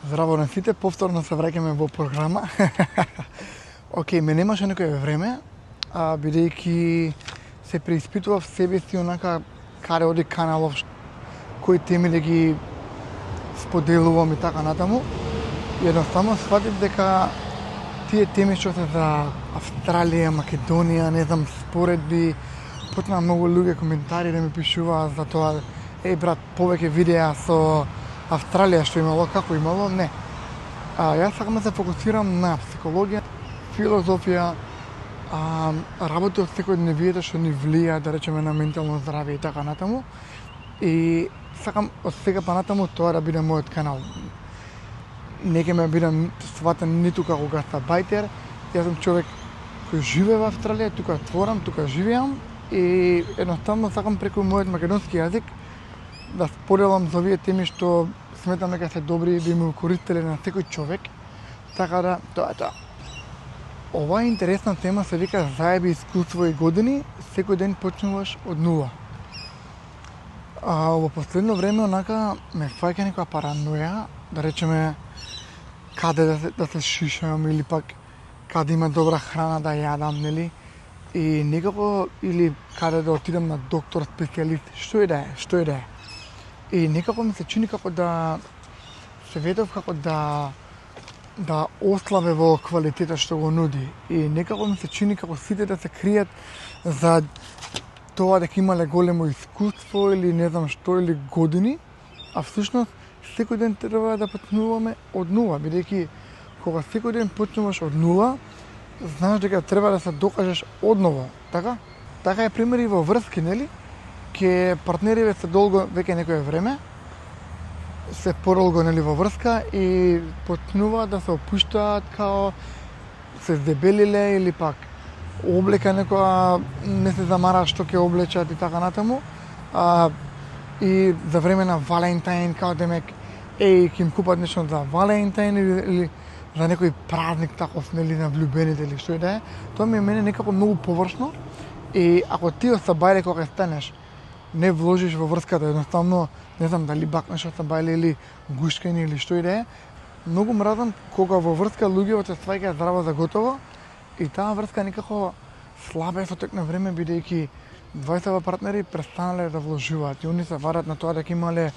Здраво на сите, повторно се враќаме во програма. Океј, ме немаше некое време, бидејќи се преиспитував себе си онака каде оди каналов, кои теми да ги споделувам и така натаму. И едноставно сватив дека тие теми што се за Австралија, Македонија, не знам, споредби, почнаа многу луѓе коментари да ми пишуваат за тоа, брат, повеќе видеа со Австралија што имало, како имало, не. Јас сакам да се фокусирам на психологија, филозофија, работи од секојдневието што ни влијаат, да речеме, на ментално здравје и така натаму. И сакам од сега па натаму тоа да биде мојот канал. Не ќе ме бидам сватен ниту како гастарбајтер. Јас сум човек кој живее во Австралија, тука творам, тука живеам и едноставно сакам преку мојот македонски јазик да споделам за овие теми што сметам дека се добри и би му користеле на секој човек. Така да, тоа е тоа. Оваа интересна тема се вика заеби искуство и години, секој ден почнуваш од нула. Во последно време онака ме фаќа некоја параноја, да речеме каде да се шишам или пак каде има добра храна да јадам, нели? И некако или каде да отидам на доктор, специјалист, што и да е. И некако ми се чини како да се ведов како да ослабе во квалитетот што го нуди. И некако ми се чини како сите да се кријат за тоа дека имале големо искуство или не знам што или години, а всушност секој ден треба да почнуваме од нула, бидејќи кога секој ден почнуваш од нула, знаеш дека треба да се докажеш однова, така? Така е пример и во врски, нели? Ке партнериве се долго веќе некое време, се подолго нели во врска и почнуваат да се опуштаат као се дебелиле или пак облека некоја не се замара што ќе облечат и така натаму. И за време на Валентайн као демек ќе им купат нешто за Валентайн или за некој празник таков нели на влюбените или што и да е. Тоа ми е мене некако многу површно и ако ти осабајле кога станеш не вложиш во врската, едноставно, не знам дали бакнеш осабајле или гушкање или што и да е, многу мразам кога во врска луѓето се сваќаат здраво за готово и таа врска некако слабе со тек на време бидејќи двајцата партнери престанале да вложуваат и они се варат на тоа дека имале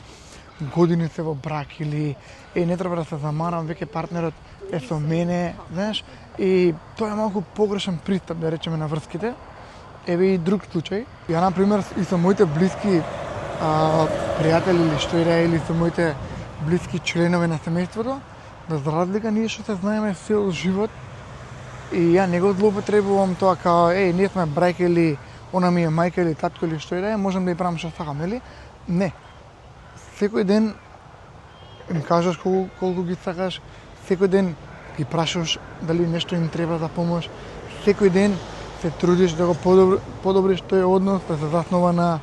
години се во брак или не треба да се замарам, веќе партнерот е со мене, знаеш, и тоа е малку погрешен пристап, да речеме, на врските. Еве и друг случај. Ја, например, и со моите блиски пријатели или што и да е, или со моите блиски членови на семејството, без разлика ние што се знаеме цел живот и ја не го злоупотребувам тоа као ние сме брајка или она ми е мајка или татко или што и да е, можам да ја правам што сакам, нели? Не. Секој ден им кажеш колку ги сакаш, секој ден ги прашаш дали нешто им треба за помош, секој ден се трудиш да го подобриш тој однос, да се заснова на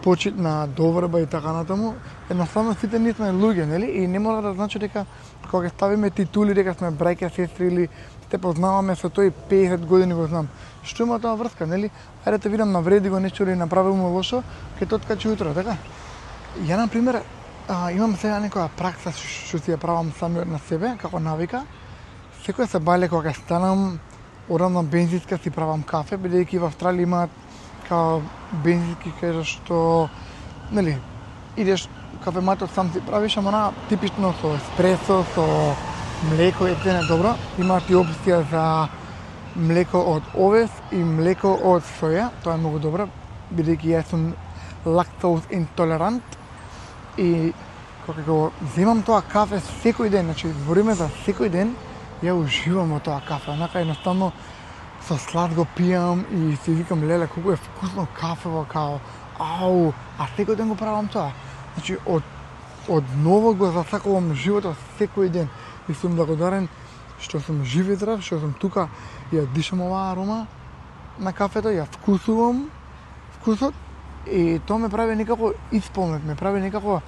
почит, на доврба и така натаму. Едноставно сите ние сме луѓе, нели? И не мора да значи дека кога ќе ставиме титули дека сме браќа, сестри или те познаваме со тој 50 години го знам. Што има тоа врска, нели? Ајде те видам навреди го нешто или направил му лошо, ќе тоа откачи утро, така? Ја, например, имам сега некоја пракса што си ја правам самиот на себе, како навика. Секоја се бајле кога ќе станам, одам на бензинска си правам кафе, бидејќи во Австралија имаат као бензински кај што, нели, идеш кафематот сам си правиш, ама типично со еспресо, со млеко е не добро. Имаат и опција за млеко од овес и млеко од соја, тоа е многу добро, бидејќи јас сум лактоз интолерант и кога го земам тоа кафе секој ден, значи збориме за секој ден, ја уживам во тоа кафе, онака едноставно со слад го пијам и си викам леле колку е вкусно кафево као ау, а секој ден го правам тоа. Значи од ново го засакувам животот секој ден и сум благодарен што сум жив и здрав, што сум тука и ја дишам оваа арома на кафето, ја вкусувам вкусот и тоа ме прави некако исполнет, ме прави некако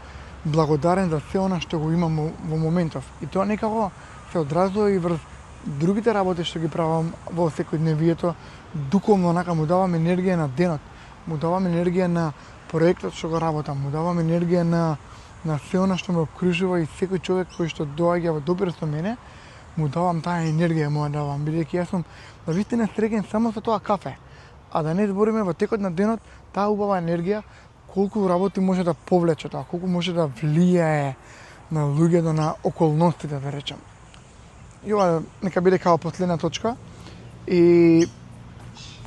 благодарен за се она што го имам во моментов. И тоа некако се одразува и врз другите работи што ги правам во секојдневието, дуковно онака му давам енергија на денот, му давам енергија на проектот што го работам, му давам енергија на на се она што ме обкружува и секој човек кој што доаѓа во допир со мене, му давам таа енергија, му ја давам, бидејќи јас сум навистина среќен само со тоа кафе. А да не збориме во текот на денот, таа убава енергија, колку работи може да повлече тоа, колку може да влијае на луѓето, на околностите, да речем. И ова нека биде као последна точка. И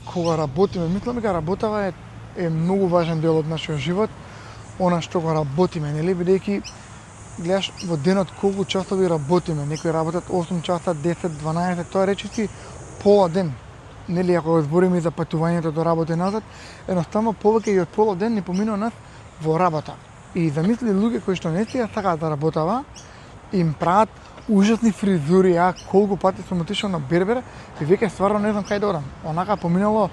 кога работиме, мислам дека работава е многу важен дел од нашиот живот, она што го работиме, нели, бидејќи гледаш во денот колку часови работиме, некои работат 8 часа, 10, 12, тоа речиси пола ден. Нели, ако збориме за патувањето до работа и назад, едноставно повеќе и од пола ден ни поминува нас во работа. И замисли луѓе кои што не сега сакаат да работава, им прават ужасни фризури, колку пати сум отишол на бербер и веќе стварно не знам кај да одам. Онака поминало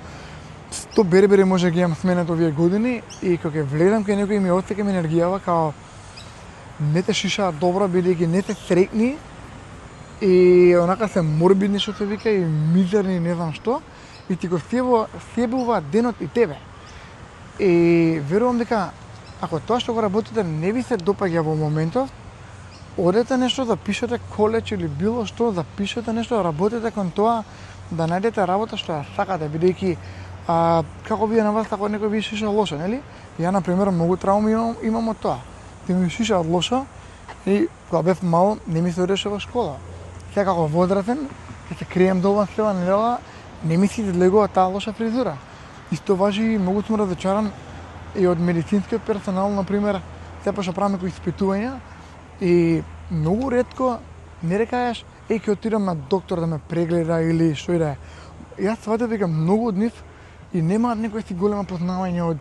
100 бербери може да ги имам сменет овие години и кога ќе влезам кај некој ми отсекам енергијава као не те шишаат добро, бидејќи не се среќни и онака се морбидни што се вика и мизерни не знам што и ти го себува денот и тебе. И верувам дека ако тоа што го работите не ви се допаѓа во моментов, одете нешто да пишете колеж или било што, да пишете нешто, да работите кон тоа, да најдете работа што ја сакате, бидејќи како вие на вас ако некој ви шиша лошо, нели? Ја на пример многу трауми имам од тоа. Ти ми шишаат лошо и кога бев мал не ми се одеше во школа. Сега како возрастен, ќе се крием долу села недела, не ми се излегува таа лоша фризура. Исто важи и многу сум разочаран и од медицинскиот персонал, на пример, сепа што правиме кои испитувања и многу ретко не рекаеш ќе отидам на доктор да ме прегледа или што и да е. Јас сватев дека многу од нив и немаат некој си голема познавање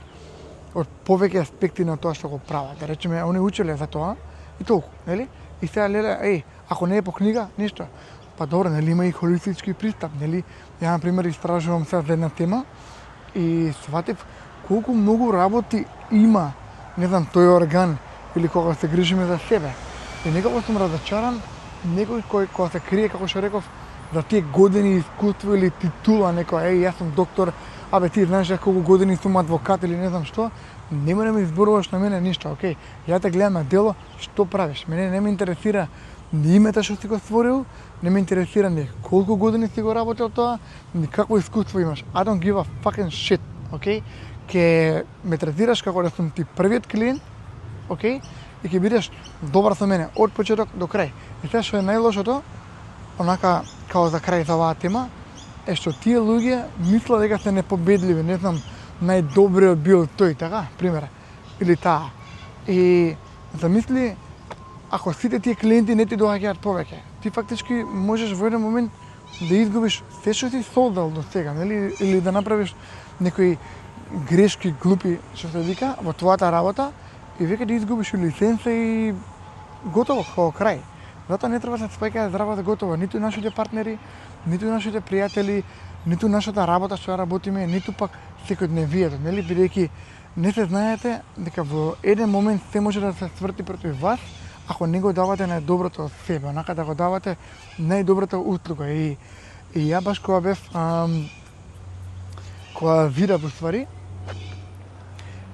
од повеќе аспекти на тоа што го прават. Да речеме, они учеле за тоа и толку, нели? И сега леле, ако не е по книга, ништо. Па добро, нели има и холистички пристап, нели? Ја на пример истражувам сега за една тема и сватев колку многу работи има, не знам, тој орган или кога се грижиме за себе. И некако сум разочаран некој кој кога се крие, како што реков, за тие години искуство или титула некој, јас сум доктор, ти знаеш колку години сум адвокат или не знам што, нема да ми изборуваш на мене ништо, окей. Ја те гледам на дело, што правиш? Мене не ме интересира ни името што си го створил, не ме интересира ни колку години си го работел тоа, ни какво искуство имаш. I don't give a fucking shit, окей? Ке ме третираш како да сум ти првиот клиент, окей? И ќе бидеш добар со мене од почеток до крај. И сега што е најлошото, онака као за крај за оваа тема, е што тие луѓе мислат дека се непобедливи, не знам, најдобриот бил тој, така, пример, или таа. И замисли, ако сите тие клиенти не ти доаѓаат повеќе, ти фактички можеш во еден момент да изгубиш се што си создал до сега, нели, или да направиш некои грешки, глупи, што се вика, во твојата работа, и веќе да изгубиш лиценца и готово, како крај. Затоа не треба да се спаѓа здравата готова, ниту нашите партнери, ниту нашите пријатели, ниту нашата работа што ја работиме, ниту пак секојдневието, нели, бидејќи не се знаете дека во еден момент се може да се сврти против вас, ако не го давате најдоброто од себе, онака да го давате најдобрата услуга. И ја баш кога бев, кога видав уствари,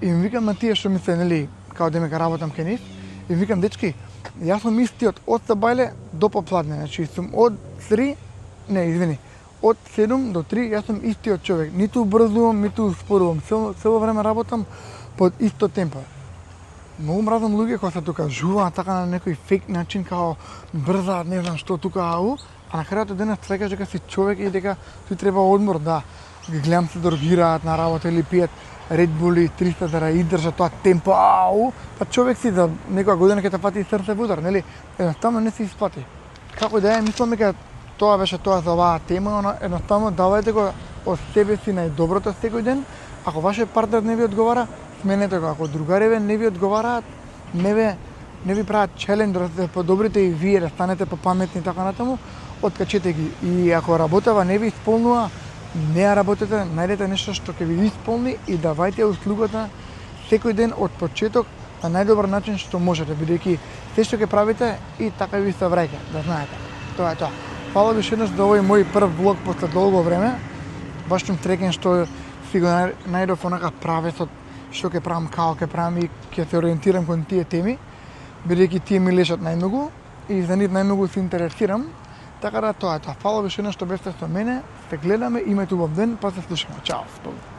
и ми викам на тие што ми се, нели, као демека работам ке нив, и викам, дечки, јас сум истиот од Сабајле до Попладне, значи сум од 7 до 3, јас сум истиот човек, ниту брзувам, ниту спорувам, цело време работам под исто темпо. Многу мразам луѓе кои се докажуваат така на некој фейк начин, као брзаат, не знам што тука, а на крајот од денот свекаш дека си човек и дека ти треба одмор, да. Ги гледам се дрогираат на работа или пијат Red Bull и 300 да издржа тоа темпо, па човек си за некоја година ќе те фати срце удар, нели? Едноставно не се исплати. Како да е, мислам дека тоа беше тоа за оваа тема, едноставно давајте го од себе си најдоброто секој ден. Ако вашиот партнер не ви одговара, сменете го. Ако другариве не ви одговараат, не ви прават челендж да се подобрите и вие да станете попаметни и така натаму, откачете ги. И ако работава не ви исполнува, не ја работете, најдете нешто што ќе ви исполни и давајте услугата секој ден од почеток на најдобар начин што можете, бидејќи се што ќе правите и така ви се враќа, да знаете. Тоа е тоа. Фала ви еднаш за овој мој прв влог после долго време. Баш сум среќен што си го најдов онака правецот што ќе правам, како ќе правам и ќе се ориентирам кон тие теми. бидејќи тие ми лежат најмногу и за нив најмногу се интересирам. Така да тоа е тоа. Фала више што бевте со мене, се гледаме, имајте убав ден, па се слушаме. Чао!